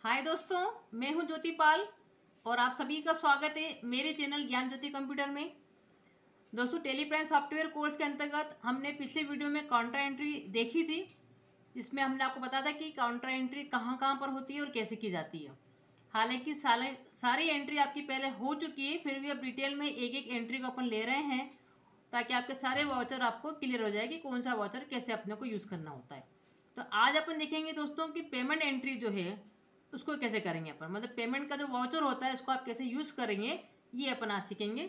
हाय दोस्तों, मैं हूं ज्योति पाल और आप सभी का स्वागत है मेरे चैनल ज्ञान ज्योति कंप्यूटर में। दोस्तों, टेलीप्राइम सॉफ्टवेयर कोर्स के अंतर्गत हमने पिछले वीडियो में काउंटर एंट्री देखी थी, जिसमें हमने आपको बताया था कि काउंटर एंट्री कहाँ कहाँ पर होती है और कैसे की जाती है। हालांकि सारी एंट्री आपकी पहले हो चुकी है, फिर भी अब डिटेल में एक एक एंट्री को अपन ले रहे हैं ताकि आपके सारे वाउचर आपको क्लियर हो जाए कि कौन सा वाउचर कैसे अपने को यूज़ करना होता है। तो आज अपन देखेंगे दोस्तों कि पेमेंट एंट्री जो है उसको कैसे करेंगे अपन, मतलब पेमेंट का जो वाउचर होता है उसको आप कैसे यूज़ करेंगे, ये अपन आज सीखेंगे।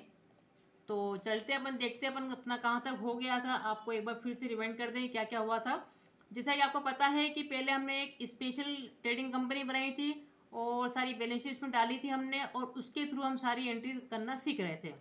तो चलते अपन देखते अपन अपना कहाँ तक हो गया था। आपको एक बार फिर से रिमाइंड कर दें क्या क्या हुआ था। जैसा कि आपको पता है कि पहले हमने एक स्पेशल ट्रेडिंग कंपनी बनाई थी और सारी बैलेंस शीट में डाली थी हमने, और उसके थ्रू हम सारी एंट्री करना सीख रहे थे।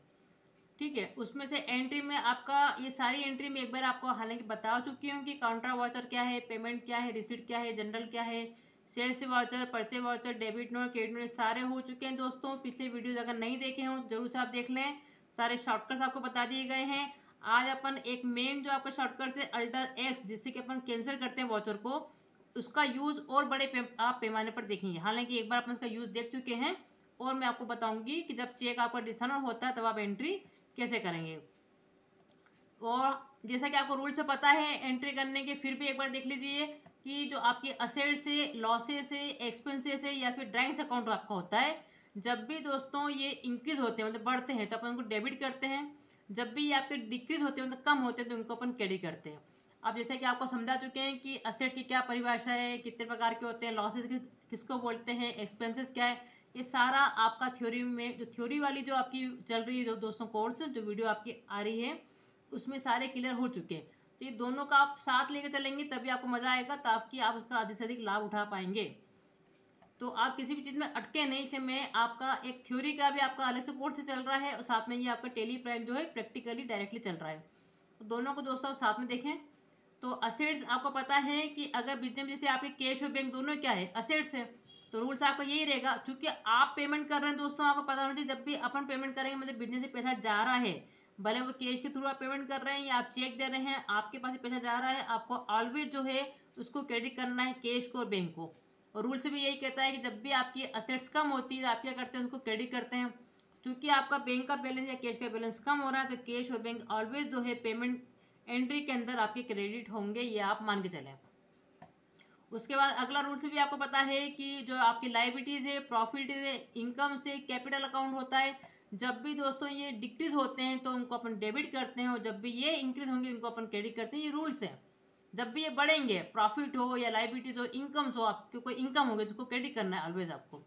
ठीक है, उसमें से एंट्री में आपका ये सारी एंट्री में एक बार आपको हालांकि बता चुकी हूँ कि काउंटर वाउचर क्या है, पेमेंट क्या है, रिसीट क्या है, जनरल क्या है, sales voucher, purchase voucher, debit note, credit note सारे हो चुके हैं दोस्तों। पिछले वीडियोज अगर नहीं देखे हों जरूर से आप देख लें, सारे शॉर्टकट्स आपको बता दिए गए हैं। आज अपन एक मेन जो आपका शॉर्टकट है अल्टर एक्स, जिससे कि अपन कैंसिल करते हैं वाउचर को, उसका यूज़ और बड़े आप पैमाने पर देखेंगे। हालांकि एक बार अपन इसका यूज़ देख चुके हैं और मैं आपको बताऊंगी कि जब चेक आपका डिसऑनर होता है तब आप एंट्री कैसे करेंगे। और जैसा कि आपको रूल से पता है एंट्री करने के, फिर भी एक बार देख लीजिए कि जो आपके असेट से, लॉसेस से, एक्सपेंसेस से या फिर ड्राइंग्स अकाउंट आपका होता है, जब भी दोस्तों ये इंक्रीज होते हैं मतलब बढ़ते हैं तो अपन उनको डेबिट करते हैं, जब भी ये आपके डिक्रीज होते हैं मतलब कम होते हैं तो उनको अपन क्रेडिट करते हैं। अब जैसे कि आपको समझा चुके हैं कि असेट की क्या परिभाषा है, कितने प्रकार के होते हैं, लॉसेस किसको बोलते हैं, एक्सपेंसेस क्या है, ये सारा आपका थ्योरी में, जो थ्योरी वाली जो आपकी चल रही है जो दोस्तों कोर्स, जो वीडियो आपकी आ रही है उसमें सारे क्लियर हो चुके हैं। तो ये दोनों का आप साथ लेके चलेंगे तभी आपको मज़ा आएगा, ताकि आप उसका अधिक से अधिक लाभ उठा पाएंगे। तो आप किसी भी चीज़ में अटके नहीं, इसलिए मैं आपका एक थ्योरी का भी आपका अलग से कोर्स चल रहा है और साथ में ये आपका टेली प्राइम जो है प्रैक्टिकली डायरेक्टली चल रहा है। तो दोनों को दोस्तों आप साथ में देखें। तो असेट्स आपको पता है कि अगर बिजनेस जैसे आपके कैश और बैंक दोनों क्या है, असेट्स है, तो रूल्स आपका यही रहेगा। चूंकि आप पेमेंट कर रहे हैं दोस्तों, आपको पता होना चाहिए जब भी अपन पेमेंट करेंगे मतलब बिजनेस से पैसा जा रहा है, भले वो कैश के थ्रू आप पेमेंट कर रहे हैं या आप चेक दे रहे हैं, आपके पास पैसा जा रहा है, आपको ऑलवेज जो है उसको क्रेडिट करना है कैश को और बैंक को। और रूल्स भी यही कहता है कि जब भी आपकी असेट्स कम होती है तो आप क्या करते हैं, उनको क्रेडिट करते हैं। क्योंकि आपका बैंक का बैलेंस या कैश का बैलेंस कम हो रहा है तो कैश और बैंक ऑलवेज जो है पेमेंट एंट्री के अंदर आपके क्रेडिट होंगे, ये आप मान के चलें। उसके बाद अगला रूल्स भी आपको पता है कि जो आपकी लाइबिलिटीज़ है, प्रॉफिट है, इनकम से कैपिटल अकाउंट होता है, जब भी दोस्तों ये डिक्रीज होते हैं तो उनको अपन डेबिट करते हैं और जब भी ये इंक्रीज होंगे उनको अपन क्रेडिट करते हैं। ये रूल्स है। जब भी ये बढ़ेंगे, प्रॉफिट हो या लाइबिलिटीज हो, इनकम्स हो, आपके कोई इनकम होगी जिसको क्रेडिट करना है ऑलवेज आपको,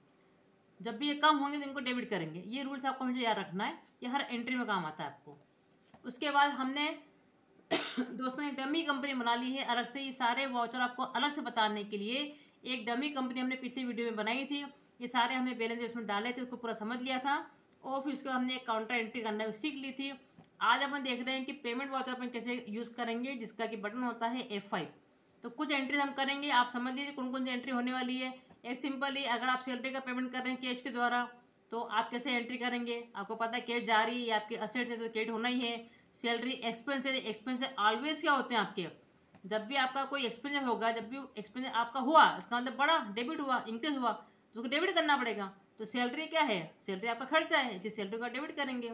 जब भी ये कम होंगे तो इनको डेबिट करेंगे। ये रूल्स आपको मुझे याद रखना है, ये हर एंट्री में काम आता है आपको। उसके बाद हमने दोस्तों एक डमी कंपनी बना ली है अलग से, ये सारे वाउचर आपको अलग से बताने के लिए एक डमी कंपनी हमने पिछली वीडियो में बनाई थी। ये सारे हमने बैलेंस उसमें डाले थे, उसको पूरा समझ लिया था और फिर उसके बाद हमने एक काउंटर एंट्री करना सीख ली थी। आज अपन देख रहे हैं कि पेमेंट वाउचर अपन कैसे यूज़ करेंगे, जिसका कि बटन होता है F5। तो कुछ एंट्री हम करेंगे, आप समझ लीजिए कौन कौन सी एंट्री होने वाली है। एक सिंपली अगर आप सैलरी का पेमेंट कर रहे हैं कैश के द्वारा तो आप कैसे एंट्री करेंगे, आपको पता है कैश जा रही है, आपके असेट्स है तो क्रेडिट होना ही है। सैलरी एक्सपेंस है, एक्सपेंस ऑलवेज क्या होते हैं आपके, जब भी आपका कोई एक्सपेंस होगा, जब भी एक्सपेंस आपका हुआ इसका मतलब बड़ा डेबिट हुआ, इंक्रीज हुआ तो उसको डेबिट करना पड़ेगा। तो सैलरी क्या है, सैलरी आपका खर्चा है, इसलिए सैलरी का डेबिट करेंगे।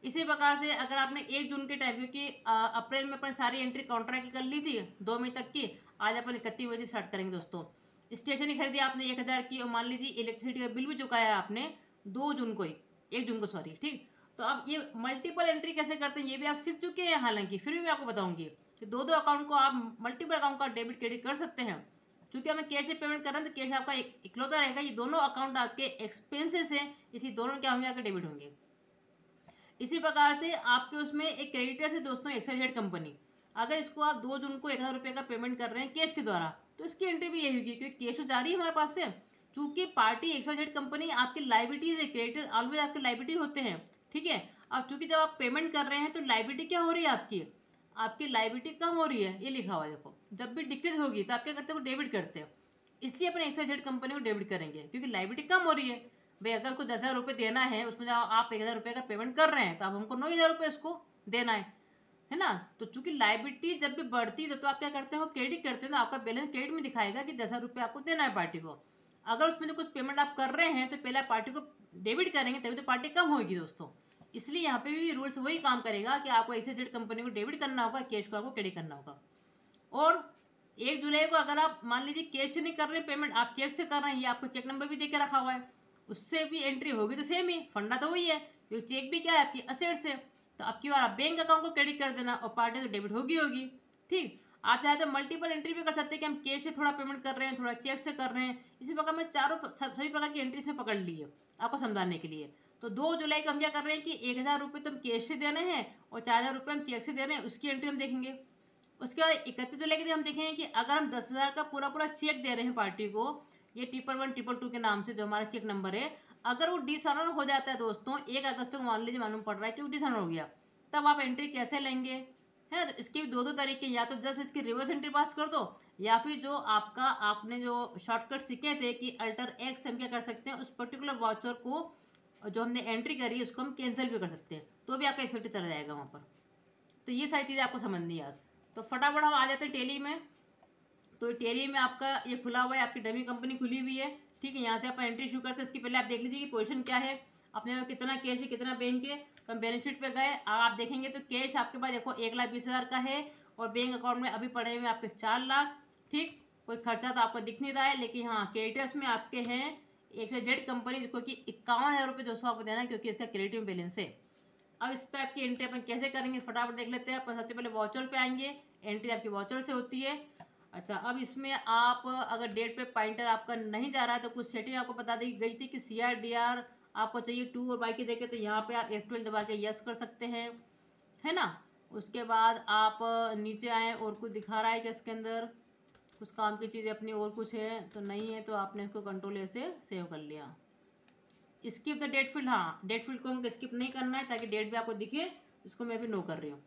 इसी प्रकार से अगर आपने 1 जून के टाइम, क्योंकि अप्रैल में अपन सारी एंट्री काउंटर की कर ली थी 2 मई तक की, आज अपन 31 बजे स्टार्ट करेंगे दोस्तों। स्टेशनरी खरीदी आपने 1000 की और मान लीजिए इलेक्ट्रिसिटी का बिल भी चुकाया आपने 2 जून को ही, 1 जून को सॉरी, ठीक। तो अब ये मल्टीपल एंट्री कैसे करते हैं ये भी आप सीख चुके हैं, हालांकि फिर भी मैं आपको बताऊंगी कि दो अकाउंट को आप मल्टीपल अकाउंट का डेबिट क्रेडिट कर सकते हैं। क्योंकि हमें कैश से पेमेंट कर रहे हैं तो कैश आपका इकलौता रहेगा, ये दोनों अकाउंट आपके एक्सपेंसेस हैं, इसी दोनों क्या होंगे, आपके डेबिट होंगे। इसी प्रकार से आपके उसमें एक क्रेडिटर है दोस्तों XYZ कंपनी, अगर इसको आप 2 जून को 1000 रुपये का पेमेंट कर रहे हैं कैश के द्वारा तो इसकी एंट्री भी यही होगी, क्योंकि कैश तो जा रही है हमारे पास से। चूंकि पार्टी XYZ कंपनी आपकी लाइबिलिटीज है, क्रेडिटर ऑलवेज आपके लाइबिलिटी होते हैं, ठीक है। अब चूंकि जब आप पेमेंट कर रहे हैं तो लाइबिलिटी क्या हो रही है आपकी लाइबिलिटी कम हो रही है, ये लिखा हुआ है देखो। जब भी डिक्रीज होगी तो आप क्या करते हो, डेबिट करते हो, इसलिए अपने XYZ कंपनी को डेबिट करेंगे क्योंकि लाइबिलिटी कम हो रही है। भाई अगर कोई 10,000 रुपये देना है, उसमें जब आप 1000 रुपये का पेमेंट कर रहे हैं तो आप हमको 9,000 रुपये उसको देना है ना। तो चूंकि लाइबिलिटी जब भी बढ़ती है तो आप क्या करते हो, क्रेडिट करते हैं, तो आपका बैलेंस क्रेडिट में दिखाएगा कि 10,000 रुपये आपको देना है पार्टी को। अगर उसमें जो कुछ पेमेंट आप कर रहे हैं तो पहले पार्टी को डेबिट करेंगे तभी तो पार्टी कम होगी दोस्तों। इसलिए यहाँ पे भी रूल्स वही काम करेगा कि आपको XYZ कंपनी को डेबिट करना होगा, कैश को आपको क्रेडिट करना होगा। और 1 जुलाई को अगर आप मान लीजिए कैश से नहीं कर रहे हैं पेमेंट, आप चेक से कर रहे हैं, ये आपको चेक नंबर भी दे के रखा हुआ है, उससे भी एंट्री होगी तो सेम ही, फंडा तो वही है, क्योंकि चेक भी क्या है आपकी असेट से। तो आपकी बार आप बैंक अकाउंट को क्रेडिट कर देना और पार्टी तो डेबिट होगी। ठीक, आप चाहे तो मल्टीपल एंट्री भी कर सकते हैं कि हम कैश से थोड़ा पेमेंट कर रहे हैं, थोड़ा चेक से कर रहे हैं। इसी प्रकार मैं सभी प्रकार की एंट्री इसमें पकड़ ली है आपको समझाने के लिए। तो 2 जुलाई को हम क्या कर रहे हैं कि 1000 रुपये तो हम कैश से दे रहे हैं और 4000 रुपये हम चेक से दे रहे हैं, उसकी एंट्री हम देखेंगे। उसके बाद 31 जुलाई के दिन हम देखेंगे कि अगर हम 10,000 का पूरा चेक दे रहे हैं पार्टी को, ये 111 222 के नाम से जो हमारा चेक नंबर है, अगर वो डिसऑनर हो जाता है दोस्तों 1 अगस्त को मान लीजिए मालूम पड़ रहा है कि वो डिसऑनर हो गया, तब आप एंट्री कैसे लेंगे, है ना। तो इसके भी 2 तरीके, या तो जस्ट इसकी रिवर्स एंट्री पास कर दो, या फिर जो आपने जो शॉर्टकट सीखे थे कि अल्टर एक्स हम क्या कर सकते हैं, उस पर्टिकुलर वाउचर को जो हमने एंट्री करी है उसको हम कैंसिल भी कर सकते हैं, तो भी आपका इफेक्ट चला जाएगा वहाँ पर। तो ये सारी चीज़ें आपको समझनी है आज। तो फटाफट हम आ जाते हैं टैली में। तो टैली में आपका ये खुला हुआ है, आपकी डमी कंपनी खुली हुई है, ठीक है। यहाँ से आप एंट्री शुरू करते हैं। इसके पहले आप देख लीजिए कि पोजीशन क्या है, अपने में कितना कैश है, कितना बैंक है। तो हम बैलेंस शीट पे गए, आप देखेंगे तो कैश आपके पास देखो 1,20,000 का है, और बैंक अकाउंट में अभी पड़े हुए आपके 4 लाख। ठीक, कोई खर्चा तो आपको दिख नहीं रहा है, लेकिन हाँ क्रेडिटर्स में आपके हैं XYZ कंपनी, जिसको कि 51,000 रुपये दोस्तों आपको देना है, क्योंकि इसका क्रेडिट बैलेंस है। अब इस टाइप की एंट्री अपन कैसे करेंगे फटाफट देख लेते हैं। अपन सबसे पहले वाउचर पे आएंगे, एंट्री आपकी वाउचर से होती है। अच्छा, अब इसमें आप अगर डेट पे पॉइंटर आपका नहीं जा रहा है तो कुछ सेटिंग आपको बता दी गई थी कि CRDR आपको चाहिए 2 और बाकी देखे, तो यहाँ पे आप F12 दबा के यस कर सकते हैं, है ना। उसके बाद आप नीचे आए और कुछ दिखा रहा है कि इसके अंदर कुछ काम की चीज़ें अपनी और कुछ है तो नहीं है, तो आपने इसको कंट्रोल ए से सेव कर लिया। स्किप द डेट फील्ड, हाँ डेट फील्ड को हमको स्किप नहीं करना है ताकि डेट भी आपको दिखे, इसको मैं भी नो कर रही हूँ।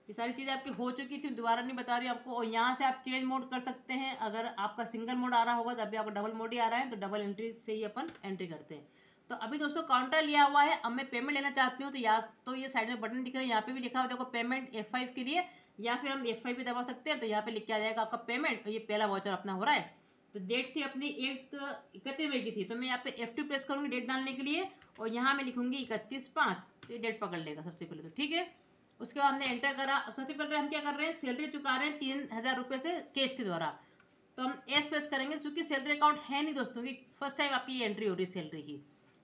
ये सारी चीज़ें आपकी हो चुकी थी, दोबारा नहीं बता रही आपको। और यहाँ से आप चेंज मोड कर सकते हैं, अगर आपका सिंगल मोड आ रहा होगा तो अभी आपको डबल मोड ही आ रहा है, तो डबल एंट्री से ही अपन एंट्री करते हैं। तो अभी दोस्तों काउंटर लिया हुआ है, अब मैं पेमेंट लेना चाहती हूँ, तो या तो ये साइड में बटन दिख रहा है, यहाँ पे भी लिखा हुआ देखो पेमेंट F5 के लिए, या फिर हम F5 भी दबा सकते हैं, तो यहाँ पे लिख के आ जाएगा आपका पेमेंट, और ये पहला वाउचर अपना हो रहा है। तो डेट थी अपनी 31 मई की थी, तो मैं यहाँ पे F2 प्रेस करूँगी डेट डालने के लिए, और यहाँ मैं लिखूंगी 31/5, तो ये डेट पकड़ लेगा सबसे पहले, तो ठीक है। उसके बाद हमने एंटर करा। सबसे पहले हम क्या कर रहे हैं, सैलरी चुका रहे हैं 3,000 रुपये से कैश के द्वारा, तो हम एस प्रेस करेंगे, क्योंकि सैलरी अकाउंट है नहीं दोस्तों की, फर्स्ट टाइम आपकी ये एंट्री हो रही है सैलरी की।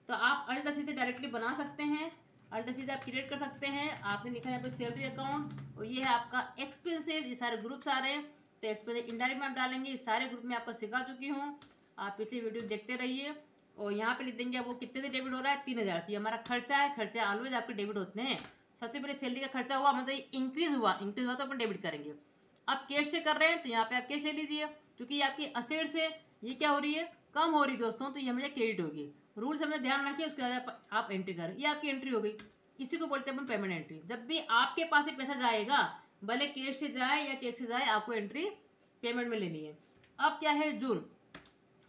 तो आप अल्ट से डायरेक्टली बना सकते हैं, अल्ट से आप क्रिएट कर सकते हैं। आपने लिखा है यहाँ पे सैलरी अकाउंट, और ये है आपका एक्सपेंसेस, ये सारे ग्रुप्स आ रहे हैं, तो एक्सपेंसेस इनडायरेक्ट में आप डालेंगे। इस सारे ग्रुप में आपको सिखा चुकी हूँ, आप पिछली वीडियो देखते रहिए। और यहाँ पे लिख देंगे वो कितने से डेबिट हो रहा है, 3,000 से, हमारा खर्चा है, खर्चा ऑलवेज आपके डेबिट होते हैं। सबसे पहले सैलरी का खर्चा हुआ, मतलब इंक्रीज हुआ तो अपन डेबिट करेंगे। अब कैश से कर रहे हैं तो यहाँ पे आप कैश ले लीजिए, क्योंकि ये आपकी असेट से ये क्या हो रही है, कम हो रही दोस्तों, तो ये हमें क्रेडिट होगी। रूल्स हमने ध्यान रखिए, उसके बाद आप एंट्री करें, ये आपकी एंट्री हो गई। इसी को बोलते हैं अपन पेमेंट एंट्री। जब भी आपके पास ही पैसा जाएगा, भले कैश से जाए या चेक से जाए, आपको एंट्री पेमेंट में लेनी है। अब क्या है जून,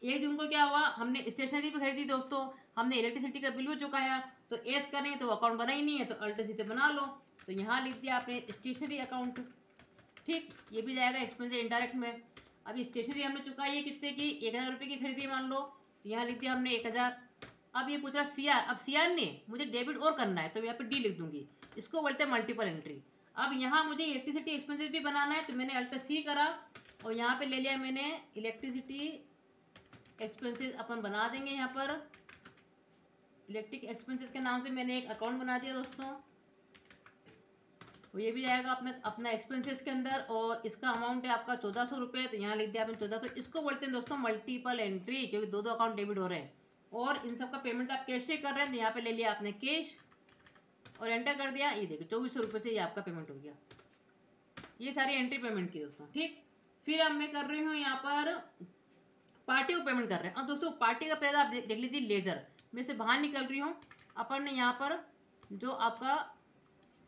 1 जून को क्या हुआ, हमने स्टेशनरी भी खरीदी दोस्तों, हमने इलेक्ट्रिसिटी का बिल भी चुकाया, तो एस करेंगे तो अकाउंट बना ही नहीं है, तो अल्ट सी से बना लो। तो यहाँ लिख दिया आपने स्टेशनरी अकाउंट, ठीक, ये भी जाएगा एक्सपेंस इनडायरेक्ट में। अभी स्टेशनरी हमने चुकाई है कितने की, 1,000 रुपये की खरीदी मान लो, तो यहाँ लिख दिया हमने 1,000। अब ये पूछ रहा CR, अब CR नहीं, मुझे डेबिट और करना है, तो यहाँ पे डी लिख दूंगी, इसको बोलते हैं मल्टीपल एंट्री। अब यहाँ मुझे इलेक्ट्रिसिटी एक्सपेंसेस भी बनाना है, तो मैंने अल्ट सी करा, और यहाँ पे ले लिया मैंने इलेक्ट्रिसिटी एक्सपेंसेस, अपन बना देंगे यहाँ पर इलेक्ट्रिक एक्सपेंसेस के नाम से मैंने एक अकाउंट बना दिया दोस्तों। वो ये भी जाएगा अपना एक्सपेंसेस के अंदर, और इसका अमाउंट है आपका 1,400 रुपये, तो यहाँ लिख दिया आपने 1,400। इसको बोलते हैं दोस्तों मल्टीपल एंट्री, क्योंकि 2 अकाउंट डेबिट हो रहे हैं, और इन सब का पेमेंट आप कैश से कर रहे हैं, तो यहाँ पे ले लिया आपने कैश और एंटर कर दिया। ये देखो 2,400 रुपये से ये आपका पेमेंट हो गया। ये सारी एंट्री पेमेंट की दोस्तों, ठीक। फिर अब मैं कर रही हूँ यहाँ पर पार्टी को पेमेंट कर रहे हैं। अब दोस्तों पार्टी का पहले आप देख लीजिए लेजर, मैं से बाहर निकल रही हूँ। अपन ने यहाँ पर जो आपका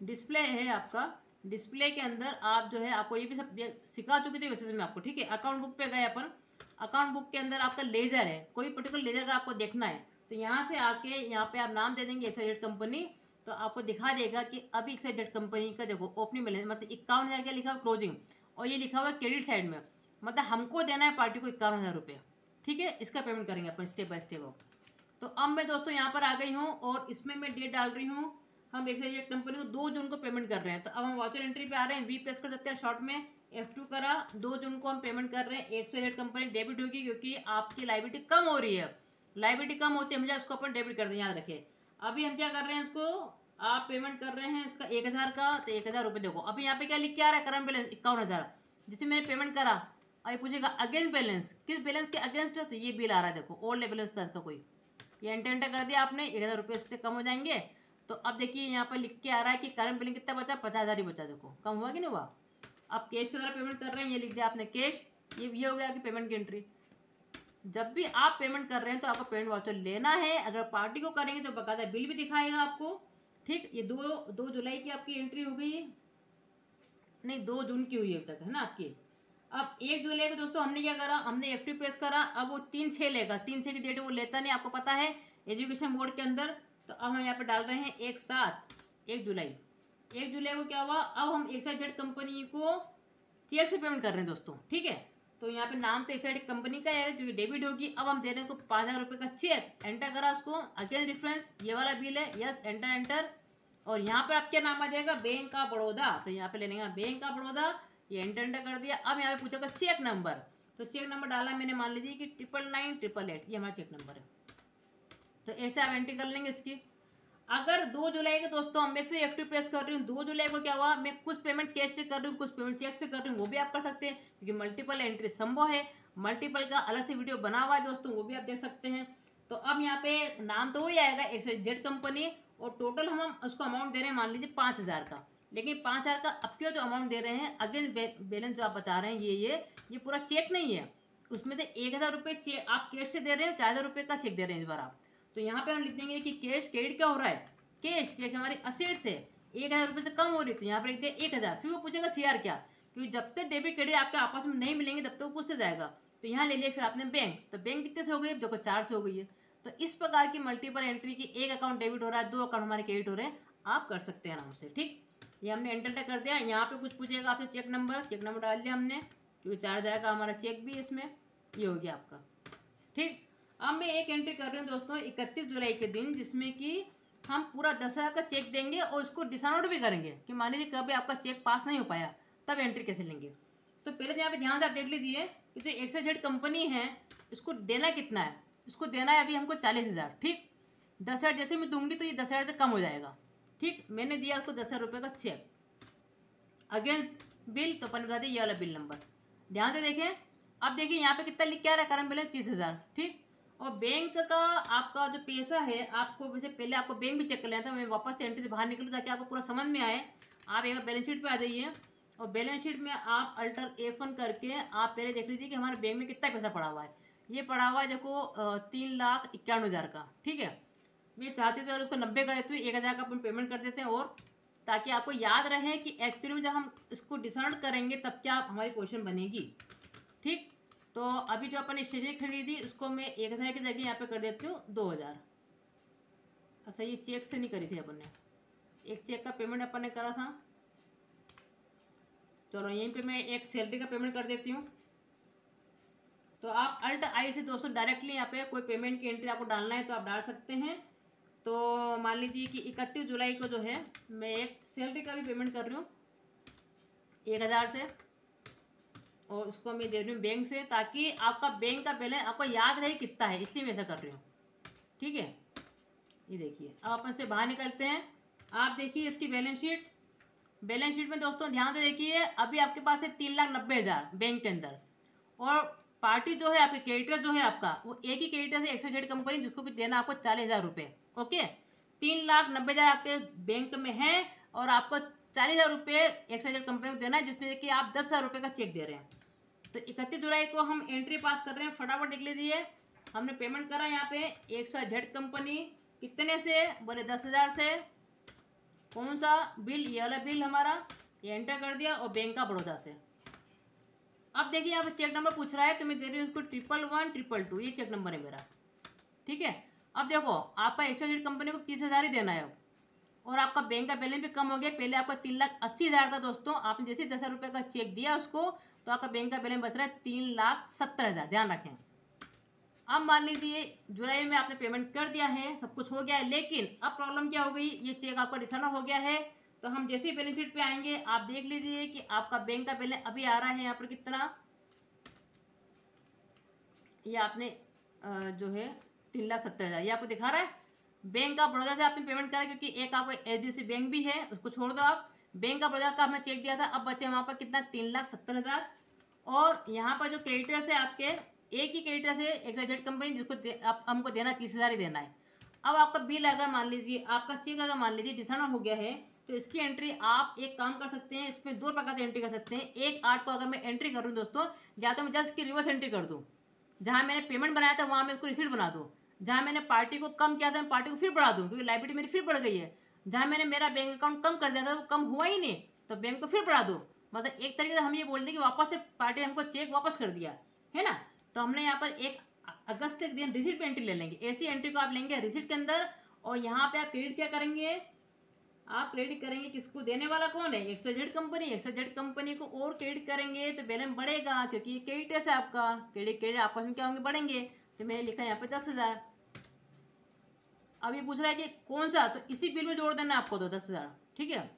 डिस्प्ले है, आपका डिस्प्ले के अंदर आप जो है, आपको ये भी सब सिखा चुकी थी वैसे मैं आपको, ठीक है। अकाउंट बुक पे गए अपन, अकाउंट बुक के अंदर आपका लेजर है, कोई पर्टिकुलर लेजर का आपको देखना है, तो यहाँ से आके यहाँ पे आप नाम दे देंगे XYZ कंपनी, तो आपको दिखा देगा कि अभी XYZ कंपनी का देखो ओपनिंग बैलेंस मतलब 51,000 क्या लिखा हुआ क्लोजिंग, और ये लिखा हुआ क्रेडिट साइड में, मतलब हमको देना है पार्टी को 51,000 रुपये, ठीक है, इसका पेमेंट करेंगे अपन स्टेप बाय स्टेप। तो अब मैं दोस्तों यहाँ पर आ गई हूँ और इसमें मैं डेट डाल रही हूँ। हम एक कंपनी को 2 जून को पेमेंट कर रहे हैं। तो अब हम वाउचर एंट्री पे आ रहे हैं, वी प्रेस कर सकते हैं शॉर्ट में, F2 करा, 2 जून को हम पेमेंट कर रहे हैं। XYZ कंपनी डेबिट होगी क्योंकि आपकी लाइबिलिटी कम हो रही है। लाइबिलिटी कम होती है हमेशा उसको अपन डेबिट कर दें, याद रखें। अभी हम क्या कर रहे हैं, इसको आप पेमेंट कर रहे हैं इसका 1000 का, तो 1000 रुपये देखो। अभी यहाँ पे क्या लिख के आ रहा है, करंट बैलेंस 51,000, जिसे मैंने पेमेंट करा। अभी पूछेगा अगेंस्ट बैलेंस, किस बैलेंस के अगेंस्ट है, तो ये बिल आ रहा है देखो, ओल्ड बैलेंस था इसका कोई, ये एंटर कर दिया आपने, 1000 रुपये इससे कम हो जाएंगे। तो अब देखिए यहाँ पर लिख के आ रहा है कि करंट बिलिंग कितना बचा, 50,000 ही बचा, देखो कम हुआ कि नहीं हुआ। अब कैश के द्वारा पेमेंट कर रहे हैं, ये लिख दिया आपने कैश, ये हो गया कि पेमेंट की एंट्री। जब भी आप पेमेंट कर रहे हैं तो आपको पेमेंट वाउचर लेना है। अगर पार्टी को करेंगे तो बकायदा बिल भी दिखाएगा आपको। ठीक, ये 2 जुलाई की आपकी एंट्री हो गई है, नहीं 2 जून की हुई है अब तक, है ना आपकी। अब 1 जुलाई को दोस्तों हमने क्या करा, हमने F2 प्रेस करा। अब वो 3/6 लेगा, 3/6 की डेट वो लेता नहीं, आपको पता है एजुकेशन बोर्ड के अंदर। तो अब हम यहाँ पे डाल रहे हैं 1 जुलाई। 1 जुलाई को क्या हुआ, अब हम XYZ कंपनी को चेक से पेमेंट कर रहे हैं दोस्तों। ठीक है, तो यहाँ पे नाम तो XYZ कंपनी का है जो डेबिट होगी। अब हम दे रहे हैं उसको 5000 रुपये का चेक, एंटर करा उसको, अगेन रेफरेंस ये वाला बिल है, यस एंटर। और यहाँ पर आप क्या नाम आ जाएगा, बैंक ऑफ बड़ौदा, तो यहाँ पे ले लेंगे बैंक ऑफ बड़ौदा, ये एंटर कर दिया। अब यहाँ पे पूछेगा चेक नंबर, तो चेक नंबर डाला मैंने, मान लीजिए कि 99988, ये हमारा चेक नंबर है। तो ऐसे आप एंट्री कर लेंगे इसकी। अगर 2 जुलाई को दोस्तों मैं फिर F2 प्रेस कर रही हूँ, 2 जुलाई को क्या हुआ, मैं कुछ पेमेंट कैश से कर रही हूँ, कुछ पेमेंट चेक से कर रही हूँ, वो भी आप कर सकते हैं क्योंकि मल्टीपल एंट्री संभव है। मल्टीपल का अलग से वीडियो बना हुआ है दोस्तों, वो भी आप देख सकते हैं। तो अब यहाँ पे नाम तो वही आएगा XYZ कंपनी, और टोटल हम उसको अमाउंट दे रहे हैं मान लीजिए 5000 का। लेकिन 5000 का अब क्यों जो अमाउंट दे रहे हैं, अगेन बैलेंस जो आप बता रहे हैं, ये पूरा चेक नहीं है, उसमें से 1000 रुपये चेक आप कैश से दे रहे हैं, 4000 रुपये का चेक दे रहे हैं इस बार आप। तो यहाँ पे हम लिख देंगे कि कैश क्रेडिट क्या हो रहा है, कैश हमारी असेट्स है, 1000 रुपये से कम हो रही है, तो यहाँ पर लिख दिया 1000। फिर वो पूछेगा CR क्या, क्योंकि जब तक डेबिट क्रेडिट आपके आपस में नहीं मिलेंगे तब तक वो पूछते जाएगा। तो यहाँ ले लिया फिर आपने बैंक, तो बैंक कितने से हो गई, देखो 4 से हो गई है। तो इस प्रकार की मल्टीपल एंट्री की, एक अकाउंट डेबिट हो रहा है, 2 अकाउंट हमारे क्रेडिट हो रहे हैं, आप कर सकते हैं आराम से। ठीक, ये हमने एंटर कर दिया। यहाँ पे कुछ पूछेगा आपसे चेक नंबर डाल दिया हमने, क्योंकि 4000 का हमारा चेक भी इसमें, ये हो गया आपका। ठीक, अब मैं एक एंट्री कर रही हूँ दोस्तों 31 जुलाई के दिन, जिसमें कि हम पूरा 10,000 का चेक देंगे और उसको डिसआउट भी करेंगे कि मान लीजिए कभी आपका चेक पास नहीं हो पाया, तब एंट्री कैसे लेंगे। तो पहले यहाँ पे ध्यान से आप देख लीजिए कि जो XYZ कंपनी है इसको देना कितना है, इसको देना है अभी हमको 40,000। ठीक, 10,000 जैसे मैं दूंगी तो ये 10,000 से कम हो जाएगा। ठीक, मैंने दिया उसको 10,000 रुपये का चेक, अगेन बिल, तो अपन बता दिए ये वाला बिल नंबर, ध्यान से देखें। अब देखिए यहाँ पे कितना लिख के आ रहा है, करंट बैलेंस 30,000। ठीक, और बैंक का आपका जो पैसा है, आपको वैसे पहले आपको बैंक भी चेक कर लेना था, मैं वापस से एंट्री से बाहर निकलूँ ताकि आपको पूरा समझ में आए। आप एक बैलेंस शीट पे आ जाइए और बैलेंस शीट में आप अल्टर F1 करके आप पहले देख लीजिए कि हमारे बैंक में कितना पैसा पड़ा हुआ है। ये पड़ा हुआ है देखो 3,91,000 का। ठीक है, मैं चाहती हूँ तो उसको 90 कर देती हूँ, 1,000 का अपन पेमेंट कर देते हैं, और ताकि आपको याद रहे कि एक्चुअली में जब हम इसको डिसाइड करेंगे तब क्या हमारी पोजीशन बनेगी। ठीक, तो अभी जो अपन स्टेशनरी खरीदी उसको मैं 1,000 की जगह यहाँ पे कर देती हूँ 2,000। अच्छा, ये चेक से नहीं करी थी अपन ने, एक चेक का पेमेंट अपन ने करा था। चलो यहीं पे मैं एक सैलरी का पेमेंट कर देती हूँ। तो आप अल्ट आई से दोस्तों डायरेक्टली यहाँ पे कोई पेमेंट की एंट्री आपको डालना है तो आप डाल सकते हैं। तो मान लीजिए कि 31 जुलाई को जो है मैं एक सैलरी का भी पेमेंट कर रही हूँ 1,000 से, और उसको मैं दे रही हूँ बैंक से, ताकि आपका बैंक का बैलेंस आपको याद रहे कितना है, इसलिए मैं ऐसा कर रही हूँ। ठीक है, ये देखिए अब अपन से बाहर निकलते हैं। आप देखिए इसकी बैलेंस शीट में दोस्तों ध्यान से देखिए, अभी आपके पास है 3,90,000 बैंक के अंदर, और पार्टी जो है आपके क्रेडिटर जो है आपका, वो एक ही क्रेडिटर है XYZ कंपनी, जिसको भी देना आपको 40,000 रुपये। ओके, 3,90,000 आपके बैंक में है और आपको 40,000 रुपये XYZ कंपनी को देना है, जिसमें कि आप 10,000 रुपये का चेक दे रहे हैं। तो 31 जुलाई को हम एंट्री पास कर रहे हैं, फटाफट देख लीजिए। हमने पेमेंट करा यहाँ पे XYZ कंपनी कितने से, बोले 10,000 से। कौन सा बिल, ये वाला बिल हमारा, ये एंटर कर दिया, और बैंक ऑफ बड़ौदा से। अब देखिए यहाँ पे चेक नंबर पूछ रहा है, तो मैं दे रही हूँ उसको 111-222, ये चेक नंबर है मेरा। ठीक है, अब देखो आपका XYZ कंपनी को 30,000 ही देना है अब, और आपका बैंक का बैलेंस भी कम हो गया। पहले आपका 3,80,000 था दोस्तों, आपने जैसे 10,000 रुपये का चेक दिया उसको, तो आपका बैंक का बैलेंस बच रहा है 3,70,000। ध्यान रखें, अब मान लीजिए जुलाई में आपने पेमेंट कर दिया है, सब कुछ हो गया है, लेकिन अब प्रॉब्लम क्या हो गई, ये चेक आपका डिसऑनर हो गया है। तो हम जैसे ही बैलेंस शीट पे आएंगे आप देख लीजिए कि आपका बैंक का बैलेंस अभी आ रहा है यहाँ पर कितना, ये आपने जो है 3,70,000 ये आपको दिखा रहा है। बैंक ऑफ बड़ौदा से आपने पेमेंट करा, क्योंकि एक आपको HDFC बैंक भी है, उसको छोड़ दो आप। बैंक ऑफ बड़ौदा का हमने चेक दिया था, अब बचे वहाँ पर कितना 3,70,000। और यहाँ पर जो क्रेडिटर्स है आपके, एक ही क्रेडिटर्स है XYZ कंपनी, जिसको आप हमको देना 30,000 ही देना है। अब आपका बिल अगर मान लीजिए, आपका चेक अगर मान लीजिए डिसऑनर हो गया है, तो इसकी एंट्री आप एक काम कर सकते हैं, इसमें 2 प्रकार से एंट्री कर सकते हैं। 1/8 को अगर मैं एंट्री करूँ दोस्तों, या तो मैं जस्ट इसकी रिवर्स एंट्री कर दूँ, जहाँ मैंने पेमेंट बनाया था वहाँ मैं उसको रिसीट बना दूँ, जहाँ मैंने पार्टी को कम किया था मैं पार्टी को फिर बढ़ा दूँ, क्योंकि लाइबिलिटी मेरी फिर बढ़ गई है। जहाँ मैंने मेरा बैंक अकाउंट कम कर दिया था वो कम हुआ ही नहीं, तो बैंक को फिर बढ़ा दूँ। मतलब एक तरीके से हम ये बोलते हैं कि वापस से पार्टी हमको चेक वापस कर दिया है ना। तो हमने यहाँ पर 1 अगस्त के दिन रिसीट पे एंट्री ले लेंगे। ऐसी एंट्री को आप लेंगे रिसीट के अंदर, और यहाँ पे आप क्रेडिट क्या करेंगे, आप क्रेडिट करेंगे किसको, देने वाला कौन है, XYZ कंपनी। XYZ कंपनी को और क्रेडिट करेंगे तो बैलेंस बढ़ेगा, क्योंकि क्रेडिट है आपका, क्रेडिट आपस में क्या होंगे, बढ़ेंगे। तो मैंने लिखा है यहाँ पे 10,000। अब ये पूछ रहा है कि कौन सा, तो इसी बिल में जोड़ देना आपको, तो 10,000 ठीक है,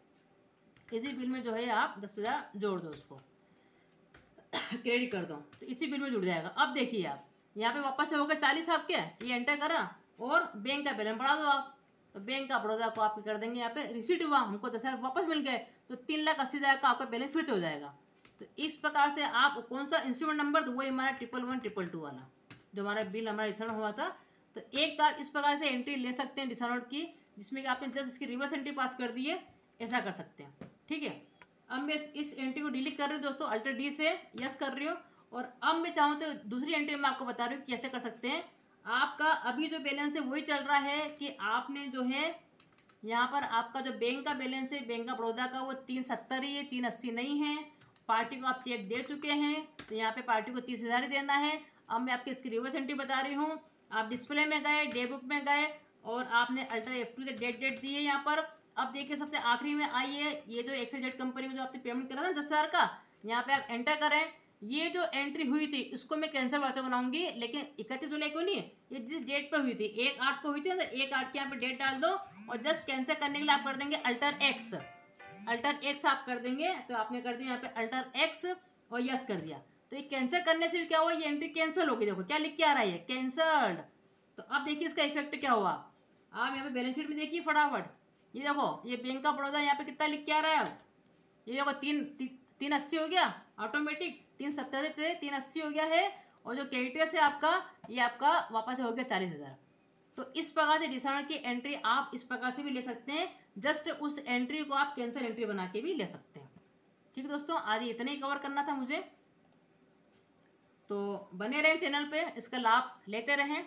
इसी बिल में जो है आप 10,000 जोड़ दो, उसको क्रेडिट कर दो, तो इसी बिल में जुड़ जाएगा। अब देखिए आप यहाँ पे वापस से हो गया 40 आपके, ये एंटर करा और बैंक का बैलेंस बढ़ा दो आप, तो बैंक का बड़ौदा को आपके कर देंगे यहाँ पे रिसीट हुआ, हमको 10,000 वापस मिल गए, तो 3,80,000 का आपका बैलेंस फिर से हो जाएगा। तो इस प्रकार से आप कौन सा इंस्ट्रूमेंट नंबर, तो वही हमारा 111-222 वाला जो हमारा बिल हमारा डिसऑनर हुआ था। तो एक बार इस प्रकार से एंट्री ले सकते हैं डिसऑनर की, जिसमें कि आपने जस्ट इसकी रिवर्स एंट्री पास कर दी है, ऐसा कर सकते हैं, ठीक है। अब मैं इस एंट्री को डिलीट कर रही हूँ दोस्तों, अल्टर डी से यस कर रही हूँ। और अब मैं चाहूँ तो दूसरी एंट्री में आपको बता रही हूँ कैसे कर सकते हैं। आपका अभी जो बैलेंस है वही चल रहा है कि आपने जो है यहाँ पर आपका जो बैंक का बैलेंस है बैंक ऑफ बड़ौदा का, वो 370 ही है, 380 नहीं है। पार्टी को आप चेक दे चुके हैं, तो यहाँ पे पार्टी को 30,000 ही देना है। अब मैं आपकी इसकी रिवर्स एंट्री बता रही हूँ। आप डिस्प्ले में गए, डे बुक में गए, और आपने अल्टर F2 से डेट दी है यहाँ पर। अब देखिए सबसे आखिरी में आई है ये जो XYZ कंपनी को जो आपने पेमेंट करा था 10,000 का, यहाँ पे आप एंटर करें। ये जो एंट्री हुई थी इसको मैं कैंसिल वाले बनाऊंगी, लेकिन 31 जुलाई को नहीं है, ये जिस डेट पे हुई थी 1/8 को हुई थी, तो 1/8 के यहाँ पे डेट डाल दो, और जस्ट कैंसिल करने के लिए आप कर देंगे अल्टर एक्स आप कर देंगे। तो आपने कर दिया यहाँ पे अल्टर एक्स और यस कर दिया, तो ये कैंसिल करने से भी क्या हुआ, ये एंट्री कैंसिल होगी। देखो क्या लिख के आ रहा है, कैंसल्ड। तो अब देखिए इसका इफेक्ट क्या हुआ, आप यहाँ पे बैलेंस शीट में देखिए फटाफट, ये देखो ये बैंक ऑफ बड़ौदा यहाँ पे कितना लिख के आ रहा है। अब ये देखो 380 हो गया ऑटोमेटिक, 370 थे 380 हो गया है, और जो क्रेडिटर्स है आपका ये आपका वापस हो गया 40,000। तो इस प्रकार से डिसऑनर की एंट्री आप इस प्रकार से भी ले सकते हैं, जस्ट उस एंट्री को आप कैंसिल एंट्री बना के भी ले सकते हैं। ठीक है दोस्तों, आज इतना ही कवर करना था मुझे, तो बने रहें चैनल पे, इसका लाभ लेते रहें।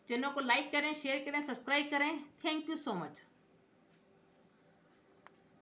चैनल को लाइक करें, शेयर करें, सब्सक्राइब करें। Thank you so much.